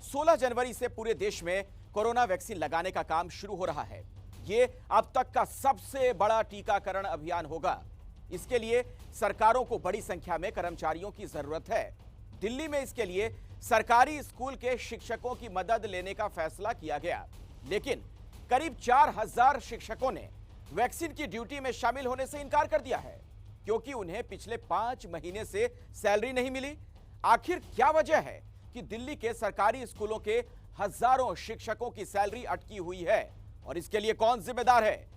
16 जनवरी से पूरे देश में कोरोना वैक्सीन लगाने का काम शुरू हो रहा है। ये अब तक का सबसे बड़ा टीकाकरण अभियान होगा। इसके लिए सरकारों को बड़ी संख्या में कर्मचारियों की जरूरत है। दिल्ली में इसके लिए सरकारी स्कूल के शिक्षकों की मदद लेने का फैसला किया गया, लेकिन करीब 4000 शिक्षकों ने वैक्सीन की ड्यूटी में शामिल होने से इनकार कर दिया है, क्योंकि उन्हें पिछले 5 महीने से सैलरी नहीं मिली। आखिर क्या वजह है कि दिल्ली के सरकारी स्कूलों के हजारों शिक्षकों की सैलरी अटकी हुई है और इसके लिए कौन जिम्मेदार है?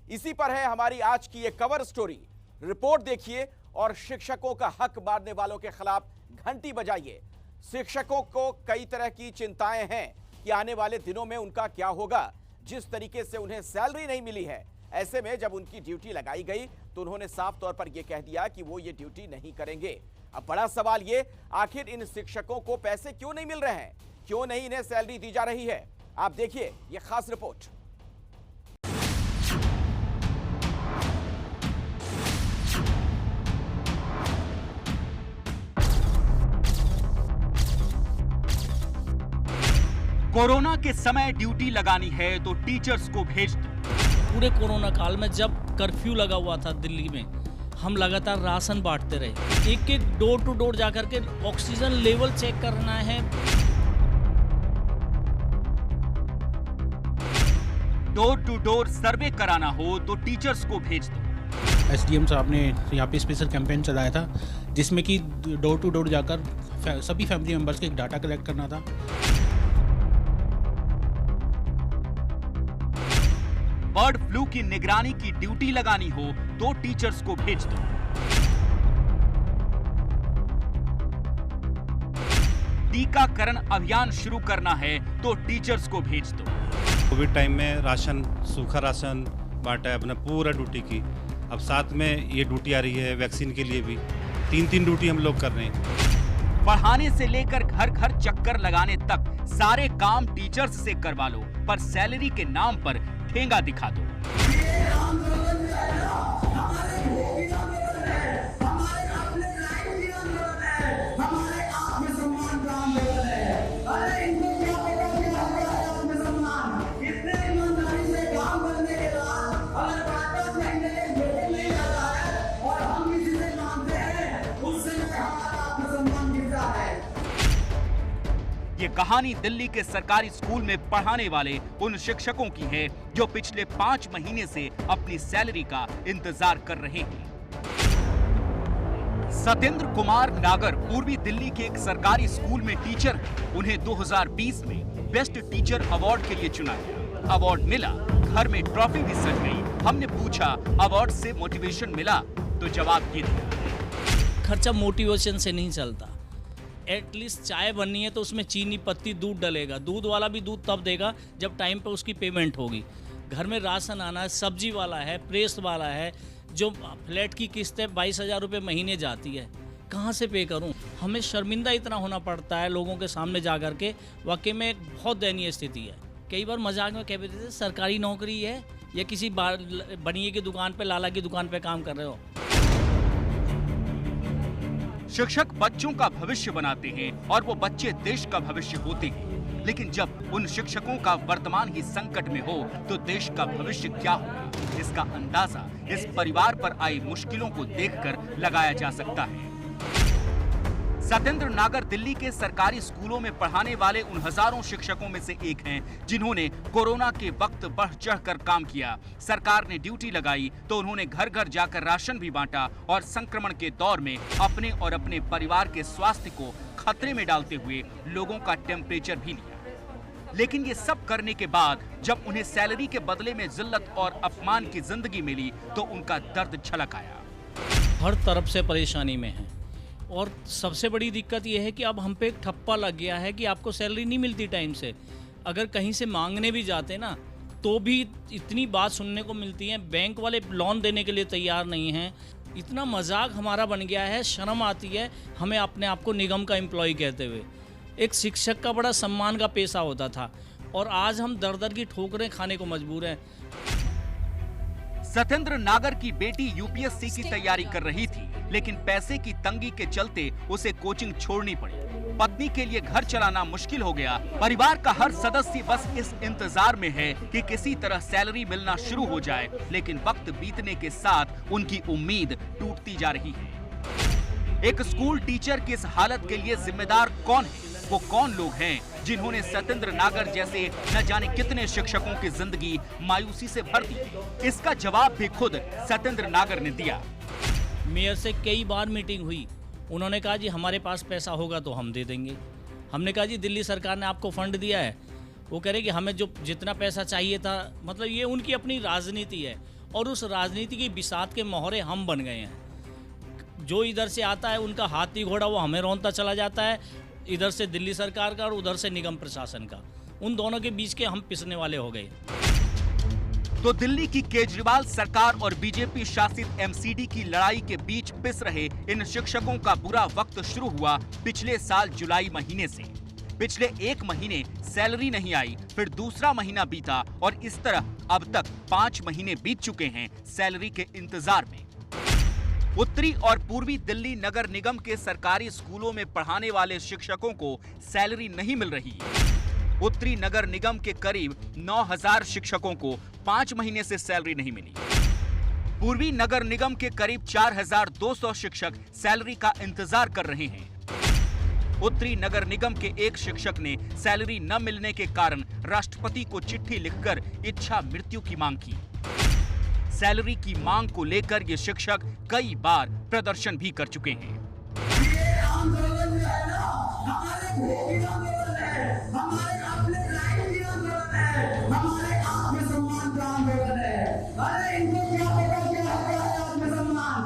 इसी पर है हमारी आज की ये कवर स्टोरी। रिपोर्ट देखिए और शिक्षकों का हक मारने वालों के खिलाफ घंटी बजाइए। शिक्षकों को कई तरह की चिंताएं हैं कि आने वाले दिनों में उनका क्या होगा। जिस तरीके से उन्हें सैलरी नहीं मिली है, ऐसे में जब उनकी ड्यूटी लगाई गई तो उन्होंने साफ तौर पर यह कह दिया कि वो ये ड्यूटी नहीं करेंगे। अब बड़ा सवाल ये, आखिर इन शिक्षकों को पैसे क्यों नहीं मिल रहे हैं, क्यों नहीं इन्हें सैलरी दी जा रही है? आप देखिए ये खास रिपोर्ट। कोरोना के समय ड्यूटी लगानी है तो टीचर्स को भेज दो। पूरे कोरोना काल में जब कर्फ्यू लगा हुआ था दिल्ली में, हम लगातार राशन बांटते रहे। एक एक डोर टू डोर जाकर के ऑक्सीजन लेवल चेक करना है। डोर टू डोर सर्वे कराना हो तो टीचर्स को भेज दो। एसडीएम साहब ने यहाँ पे स्पेशल कैंपेन चलाया था, जिसमें कि डोर टू डोर जाकर सभी फैमिली मेंबर्स के एक डाटा कलेक्ट करना था। बर्ड फ्लू की निगरानी की ड्यूटी लगानी हो तो टीचर्स को भेज दो। टीकाकरण अभियान शुरू करना है तो टीचर्स को भेज दो। कोविड टाइम में राशन, सूखा राशन बांटा है अपना पूरा ड्यूटी की। अब साथ में ये ड्यूटी आ रही है वैक्सीन के लिए भी। 3 ड्यूटी हम लोग कर रहे हैं। पढ़ाने से लेकर घर घर चक्कर लगाने तक सारे काम टीचर्स से करवा लो, पर सैलरी के नाम पर ठेंगा दिखा दो। ये कहानी दिल्ली के सरकारी स्कूल में पढ़ाने वाले उन शिक्षकों की है जो पिछले 5 महीने से अपनी सैलरी का इंतजार कर रहे हैं। सत्येंद्र कुमार नागर पूर्वी दिल्ली के एक सरकारी स्कूल में टीचर हैं। उन्हें 2020 में बेस्ट टीचर अवार्ड के लिए चुना गया। अवार्ड मिला, घर में ट्रॉफी भी सज गई। हमने पूछा अवार्ड से मोटिवेशन मिला, तो जवाब ये दिया। खर्चा मोटिवेशन से नहीं चलता। एटलीस्ट चाय बननी है तो उसमें चीनी, पत्ती, दूध डलेगा। दूध वाला भी दूध तब देगा जब टाइम पे उसकी पेमेंट होगी। घर में राशन आना है, सब्जी वाला है, प्रेस वाला है, जो फ्लैट की किस्त है 22,000 रुपये महीने जाती है, कहाँ से पे करूं? हमें शर्मिंदा इतना होना पड़ता है लोगों के सामने जा कर के। वाकई में एक बहुत दयनीय स्थिति है। कई बार मजाक में कह देते थे सरकारी नौकरी है या किसी बनिए की दुकान पे, लाला की दुकान पे काम कर रहे हो। शिक्षक बच्चों का भविष्य बनाते हैं और वो बच्चे देश का भविष्य होते हैं, लेकिन जब उन शिक्षकों का वर्तमान ही संकट में हो तो देश का भविष्य क्या हो, इसका अंदाजा इस परिवार पर आई मुश्किलों को देखकर लगाया जा सकता है। सत्येंद्र नागर दिल्ली के सरकारी स्कूलों में पढ़ाने वाले उन हजारों शिक्षकों में से एक हैं जिन्होंने कोरोना के वक्त बढ़ चढ़कर काम किया। सरकार ने ड्यूटी लगाई तो उन्होंने घर घर जाकर राशन भी बांटा और संक्रमण के दौर में अपने और अपने परिवार के स्वास्थ्य को खतरे में डालते हुए लोगों का टेम्परेचर भी लिया। लेकिन ये सब करने के बाद जब उन्हें सैलरी के बदले में जिल्लत और अपमान की जिंदगी मिली तो उनका दर्द छलक आया। हर तरफ से परेशानी में है और सबसे बड़ी दिक्कत यह है कि अब हम पे एक ठप्पा लग गया है कि आपको सैलरी नहीं मिलती टाइम से। अगर कहीं से मांगने भी जाते ना तो भी इतनी बात सुनने को मिलती है, बैंक वाले लोन देने के लिए तैयार नहीं हैं। इतना मजाक हमारा बन गया है, शर्म आती है हमें अपने आप को निगम का एम्प्लॉय कहते हुए। एक शिक्षक का बड़ा सम्मान का पेशा होता था और आज हम दर दर की ठोकरें खाने को मजबूर हैं। सत्येंद्र नागर की बेटी यूपीएससी की तैयारी कर रही थी, लेकिन पैसे की तंगी के चलते उसे कोचिंग छोड़नी पड़ी। पत्नी के लिए घर चलाना मुश्किल हो गया। परिवार का हर सदस्य बस इस इंतजार में है कि किसी तरह सैलरी मिलना शुरू हो जाए, लेकिन वक्त बीतने के साथ उनकी उम्मीद टूटती जा रही है। एक स्कूल टीचर की इस हालत के लिए जिम्मेदार कौन है? वो कौन लोग हैं जिन्होंने सत्येंद्र नागर जैसे न जाने कितने शिक्षकों की जिंदगी मायूसी से भर दी? इसका जवाब भी खुद सत्येंद्र नागर ने दिया। मेयर से कई बार मीटिंग हुई, उन्होंने कहा जी हमारे पास पैसा होगा तो हम दे देंगे। हमने कहा जी दिल्ली सरकार ने आपको फंड दिया है, वो कह रहे कि हमें जो जितना पैसा चाहिए था, मतलब ये उनकी अपनी राजनीति है और उस राजनीति की बिसात के मोहरे हम बन गए हैं। जो इधर से आता है उनका हाथी घोड़ा वो हमें रौंदता चला जाता है, इधर से दिल्ली सरकार का और उधर से निगम प्रशासन का, उन दोनों के बीच के हम पिसने वाले हो गए। तो दिल्ली की केजरीवाल सरकार और बीजेपी शासित एमसीडी की लड़ाई के बीच पिस रहे इन शिक्षकों का बुरा वक्त शुरू हुआ पिछले साल जुलाई महीने से। पिछले एक महीने सैलरी नहीं आई, फिर दूसरा महीना बीता और इस तरह अब तक 5 महीने बीत चुके हैं सैलरी के इंतजार में। उत्तरी और पूर्वी दिल्ली नगर निगम के सरकारी स्कूलों में पढ़ाने वाले शिक्षकों को सैलरी नहीं मिल रही। उत्तरी नगर निगम के करीब 9000 शिक्षकों को 5 महीने से सैलरी नहीं मिली। पूर्वी नगर निगम के करीब 4200 शिक्षक सैलरी का इंतजार कर रहे हैं। उत्तरी नगर निगम के एक शिक्षक ने सैलरी न मिलने के कारण राष्ट्रपति को चिट्ठी लिखकर इच्छा मृत्यु की मांग की। सैलरी की मांग को लेकर ये शिक्षक कई बार प्रदर्शन भी कर चुके हैं। ये आंदोलन जो है ना, हमारे भूख का आंदोलन है, हमारे अपने राइट की आंदोलन है, हमारे आत्मसम्मान का आंदोलन है। अरे इनको क्या पता क्या है आत्मसम्मान?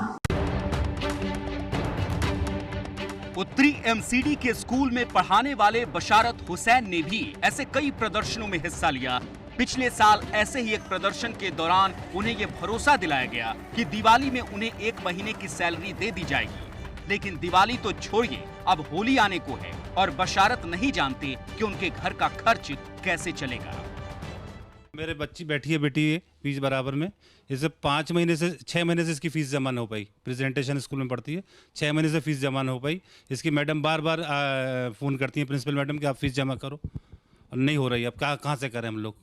उत्तरी एमसीडी के स्कूल में पढ़ाने वाले बशारत हुसैन ने भी ऐसे कई प्रदर्शनों में हिस्सा लिया। पिछले साल ऐसे ही एक प्रदर्शन के दौरान उन्हें ये भरोसा दिलाया गया कि दिवाली में उन्हें 1 महीने की सैलरी दे दी जाएगी। लेकिन दिवाली तो छोड़िए, अब होली आने को है और बशारत नहीं जानते कि उनके घर का खर्च कैसे चलेगा। मेरे बच्ची बैठी है, बेटी है फीस बराबर में, इसे 5 महीने से 6 महीने से इसकी फीस जमा नहीं हो पाई। प्रेजेंटेशन स्कूल में पढ़ती है, 6 महीने से फीस जमा नहीं हो पाई। इसकी मैडम बार बार फ़ोन करती हैं प्रिंसिपल मैडम कि आप फीस जमा करो, और नहीं हो रही। अब कहाँ से करें हम लोग?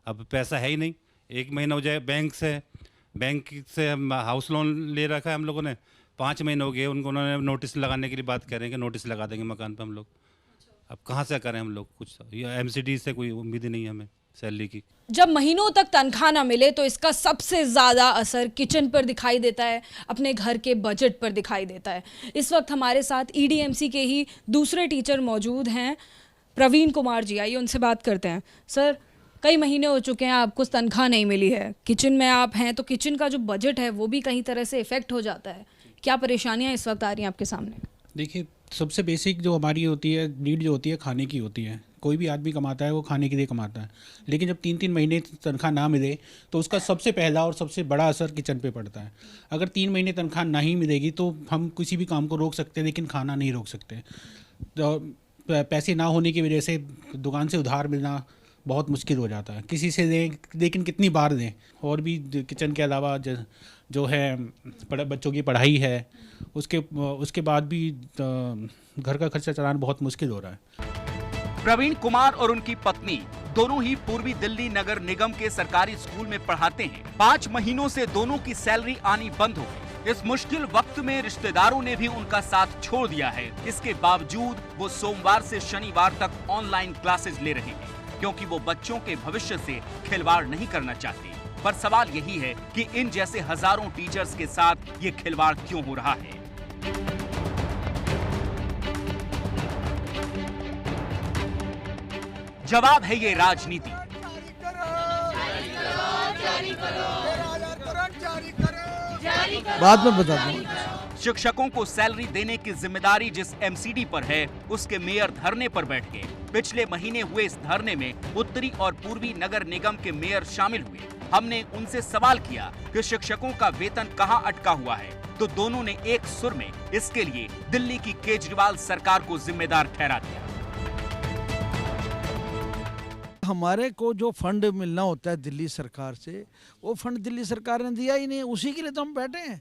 अब पैसा है ही नहीं। 1 महीना हो जाए, बैंक से हम हाउस लोन ले रखा है हम लोगों ने, 5 महीने हो गए उनको, उन्होंने नोटिस लगाने के लिए बात कर रहे हैं कि नोटिस लगा देंगे मकान पे हम लोग। अब कहाँ से करें हम लोग कुछ? एमसीडी से कोई उम्मीद ही नहीं है हमें सैलरी की। जब महीनों तक तनख्वाह ना मिले तो इसका सबसे ज़्यादा असर किचन पर दिखाई देता है, अपने घर के बजट पर दिखाई देता है। इस वक्त हमारे साथ ईडीएमसी के ही दूसरे टीचर मौजूद हैं, प्रवीण कुमार जी। आइए उनसे बात करते हैं। सर, कई महीने हो चुके हैं, आपको तनख्वाह नहीं मिली है, किचन में आप हैं, तो किचन का जो बजट है वो भी कहीं तरह से इफ़ेक्ट हो जाता है। क्या परेशानियां इस वक्त आ रही हैं आपके सामने? देखिए, सबसे बेसिक जो हमारी होती है नीड जो होती है खाने की होती है। कोई भी आदमी कमाता है वो खाने के लिए कमाता है, लेकिन जब 3-3 महीने तनख्वाह ना मिले तो उसका सबसे पहला और सबसे बड़ा असर किचन पे पड़ता है। अगर 3 महीने तनख्वाह नहीं मिलेगी तो हम किसी भी काम को रोक सकते हैं, लेकिन खाना नहीं रोक सकते। तो पैसे ना होने की वजह से दुकान से उधार मिलना बहुत मुश्किल हो जाता है। किसी से दें, लेकिन कितनी बार दें? और भी किचन के अलावा जो है बच्चों की पढ़ाई है, उसके बाद भी घर का खर्चा चलाना बहुत मुश्किल हो रहा है। प्रवीण कुमार और उनकी पत्नी दोनों ही पूर्वी दिल्ली नगर निगम के सरकारी स्कूल में पढ़ाते हैं। 5 महीनों से दोनों की सैलरी आनी बंद हो गई। इस मुश्किल वक्त में रिश्तेदारों ने भी उनका साथ छोड़ दिया है। इसके बावजूद वो सोमवार से शनिवार तक ऑनलाइन क्लासेस ले रहे हैं, क्योंकि वो बच्चों के भविष्य से खिलवाड़ नहीं करना चाहते। पर सवाल यही है कि इन जैसे हजारों टीचर्स के साथ ये खिलवाड़ क्यों हो रहा है? जवाब है ये राजनीति। बाद में बता दूं। शिक्षकों को सैलरी देने की जिम्मेदारी जिस एमसीडी पर है, उसके मेयर धरने पर बैठ गए। पिछले महीने हुए इस धरने में उत्तरी और पूर्वी नगर निगम के मेयर शामिल हुए। हमने उनसे सवाल किया कि शिक्षकों का वेतन कहां अटका हुआ है, तो दोनों ने एक सुर में इसके लिए दिल्ली की केजरीवाल सरकार को जिम्मेदार ठहरा दिया। हमारे को जो फंड मिलना होता है दिल्ली सरकार से, वो फंड दिल्ली सरकार ने दिया ही नहीं, उसी के लिए तो हम बैठे हैं।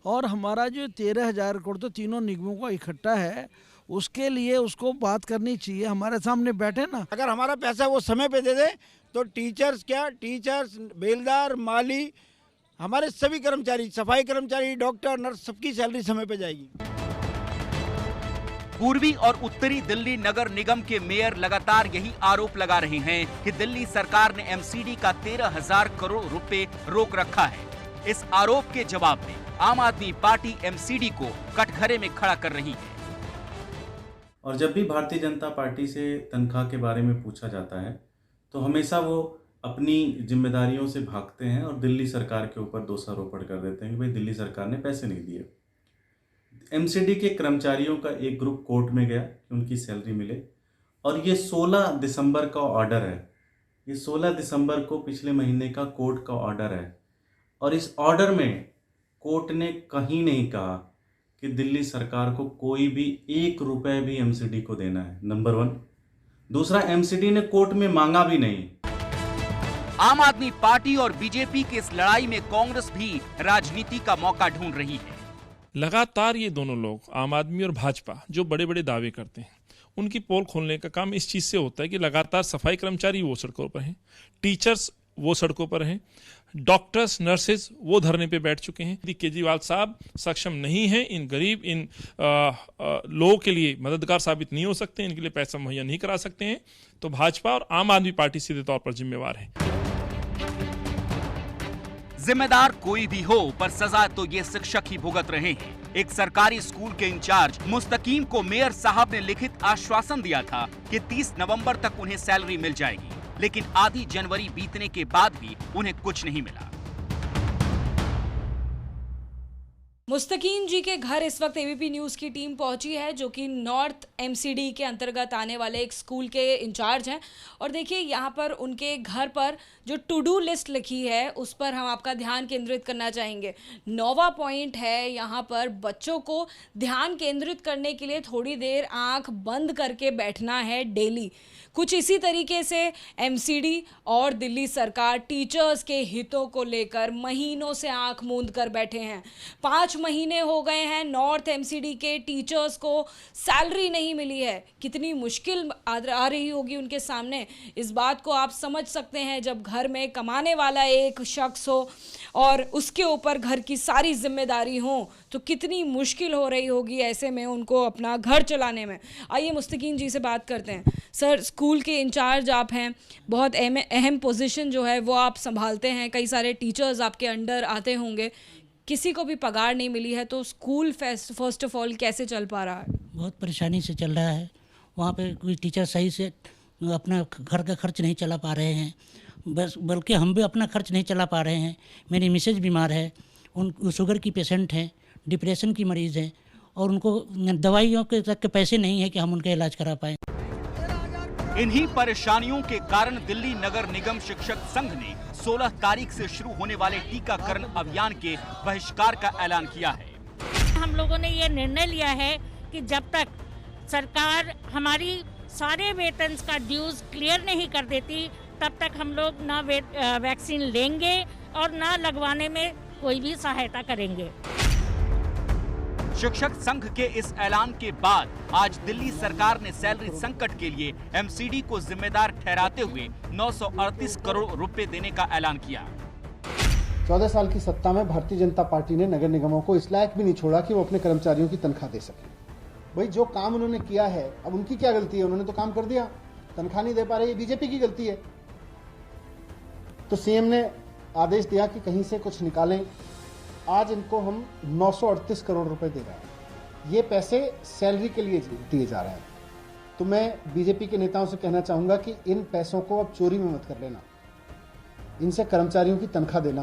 और हमारा जो 13,000 करोड़ तो तीनों निगमों का इकट्ठा है, उसके लिए उसको बात करनी चाहिए, हमारे सामने बैठे ना। अगर हमारा पैसा वो समय पे दे दे तो टीचर्स, बेलदार, माली, हमारे सभी कर्मचारी, सफाई कर्मचारी, डॉक्टर, नर्स, सबकी सैलरी समय पे जाएगी। पूर्वी और उत्तरी दिल्ली नगर निगम के मेयर लगातार यही आरोप लगा रहे हैं कि दिल्ली सरकार ने एमसीडी का 13,000 करोड़ रुपए रोक रखा है। इस आरोप के जवाब में आम आदमी पार्टी एमसीडी को कटघरे में खड़ा कर रही है। और जब भी भारतीय जनता पार्टी से तनख्वाह के बारे में पूछा जाता है तो हमेशा वो अपनी जिम्मेदारियों से भागते हैं और दिल्ली सरकार के ऊपर दोषारोपण कर देते हैं कि भाई दिल्ली सरकार ने पैसे नहीं दिए। एमसीडी के कर्मचारियों का एक ग्रुप कोर्ट में गया कि उनकी सैलरी मिले, और ये 16 दिसंबर का ऑर्डर है। ये 16 दिसंबर को पिछले महीने का कोर्ट का ऑर्डर है, और इस ऑर्डर में कोर्ट ने कहीं नहीं कहा कि दिल्ली सरकार को कोई भी 1 रुपए भी एमसीडी को देना है, नंबर 1। दूसरा, एमसीडी ने कोर्ट में मांगा भी नहीं। आम आदमी पार्टी और बीजेपी की इस लड़ाई में कांग्रेस भी राजनीति का मौका ढूंढ रही है। लगातार ये दोनों लोग, आम आदमी और भाजपा, जो बड़े बड़े दावे करते हैं, उनकी पोल खोलने का काम इस चीज से होता है कि लगातार सफाई कर्मचारी वो सड़कों पर हैं, टीचर्स वो सड़कों पर हैं, डॉक्टर्स, नर्सेज वो धरने पे बैठ चुके हैं। यदि केजरीवाल साहब सक्षम नहीं हैं, इन गरीब, इन लोगों के लिए मददगार साबित नहीं हो सकते, इनके लिए पैसा मुहैया नहीं करा सकते हैं, तो भाजपा और आम आदमी पार्टी सीधे तौर पर जिम्मेवार है। जिम्मेदार कोई भी हो, पर सजा तो ये शिक्षक ही भुगत रहे हैं। एक सरकारी स्कूल के इंचार्ज मुस्तकीम को मेयर साहब ने लिखित आश्वासन दिया था कि 30 नवंबर तक उन्हें सैलरी मिल जाएगी, लेकिन आधी जनवरी बीतने के बाद भी उन्हें कुछ नहीं मिला। मुस्तकीम जी के घर इस वक्त एबीपी न्यूज़ की टीम पहुंची है, जो कि नॉर्थ एमसीडी के अंतर्गत आने वाले एक स्कूल के इंचार्ज हैं। और देखिए यहाँ पर उनके घर पर जो टू डू लिस्ट लिखी है उस पर हम आपका ध्यान केंद्रित करना चाहेंगे। 9वां पॉइंट है, यहाँ पर बच्चों को ध्यान केंद्रित करने के लिए थोड़ी देर आंख बंद करके बैठना है डेली। कुछ इसी तरीके से एमसीडी और दिल्ली सरकार टीचर्स के हितों को लेकर महीनों से आंख मूंद कर बैठे हैं। 5 महीने हो गए हैं नॉर्थ एमसीडी के टीचर्स को सैलरी नहीं मिली है। कितनी मुश्किल आ रही होगी उनके सामने, इस बात को आप समझ सकते हैं। जब घर में कमाने वाला एक शख्स हो और उसके ऊपर घर की सारी जिम्मेदारी हो तो कितनी मुश्किल हो रही होगी ऐसे में उनको अपना घर चलाने में। आइए मुस्तकीम जी से बात करते हैं। सर, स्कूल के इंचार्ज आप हैं, बहुत अहम पोजीशन जो है वो आप संभालते हैं, कई सारे टीचर्स आपके अंडर आते होंगे, किसी को भी पगार नहीं मिली है, तो स्कूल फर्स्ट ऑफ ऑल कैसे चल पा रहा है? बहुत परेशानी से चल रहा है। वहाँ पे कोई टीचर सही से अपना घर का खर्च नहीं चला पा रहे हैं, बस बल्कि हम भी अपना खर्च नहीं चला पा रहे हैं। मेरी मिसेज बीमार है, उन शुगर की पेशेंट हैं, डिप्रेशन की मरीज़ हैं, और उनको दवाइयों के तक के पैसे नहीं है कि हम उनका इलाज करा पाएँ। इन्हीं परेशानियों के कारण दिल्ली नगर निगम शिक्षक संघ ने 16 तारीख से शुरू होने वाले टीकाकरण अभियान के बहिष्कार का ऐलान किया है। हम लोगों ने ये निर्णय लिया है कि जब तक सरकार हमारी सारे वेतन का ड्यूज क्लियर नहीं कर देती, तब तक हम लोग ना वैक्सीन लेंगे और ना लगवाने में कोई भी सहायता करेंगे। शिक्षक संघ के इस ऐलान के बाद आज दिल्ली सरकार ने सैलरी संकट के लिए एमसीडी को जिम्मेदार ठहराते हुए 938 करोड़ रुपए देने का ऐलान किया। 14 साल की सत्ता में भारतीय जनता पार्टी ने नगर निगमों को इस लायक भी नहीं छोड़ा कि वो अपने कर्मचारियों की तनख्वाह दे सके। भाई, जो काम उन्होंने किया है, अब उनकी क्या गलती है? उन्होंने तो काम कर दिया, तनख्वाह नहीं दे पा रहे, ये बीजेपी की गलती है। तो सीएम ने आदेश दिया कि कहीं से कुछ निकालें। आज इनको हम 938 करोड़ रुपए दे रहे हैं। ये पैसे सैलरी के लिए दिए जा रहे हैं। तो मैं बीजेपी के नेताओं से कहना चाहूंगा कि इन पैसों को अब चोरी में मत कर लेना, इनसे कर्मचारियों की तनख्वाह देना।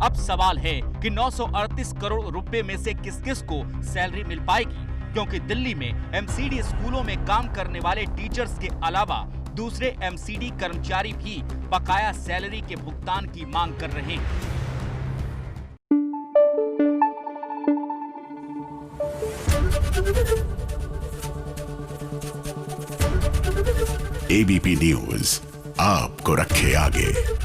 अब सवाल है कि 938 करोड़ रुपए में से किस किस को सैलरी मिल पाएगी, क्योंकि दिल्ली में एमसीडी स्कूलों में काम करने वाले टीचर्स के अलावा दूसरे एमसीडी कर्मचारी भी बकाया सैलरी के भुगतान की मांग कर रहे हैं। एबीपी न्यूज आपको रखे आगे।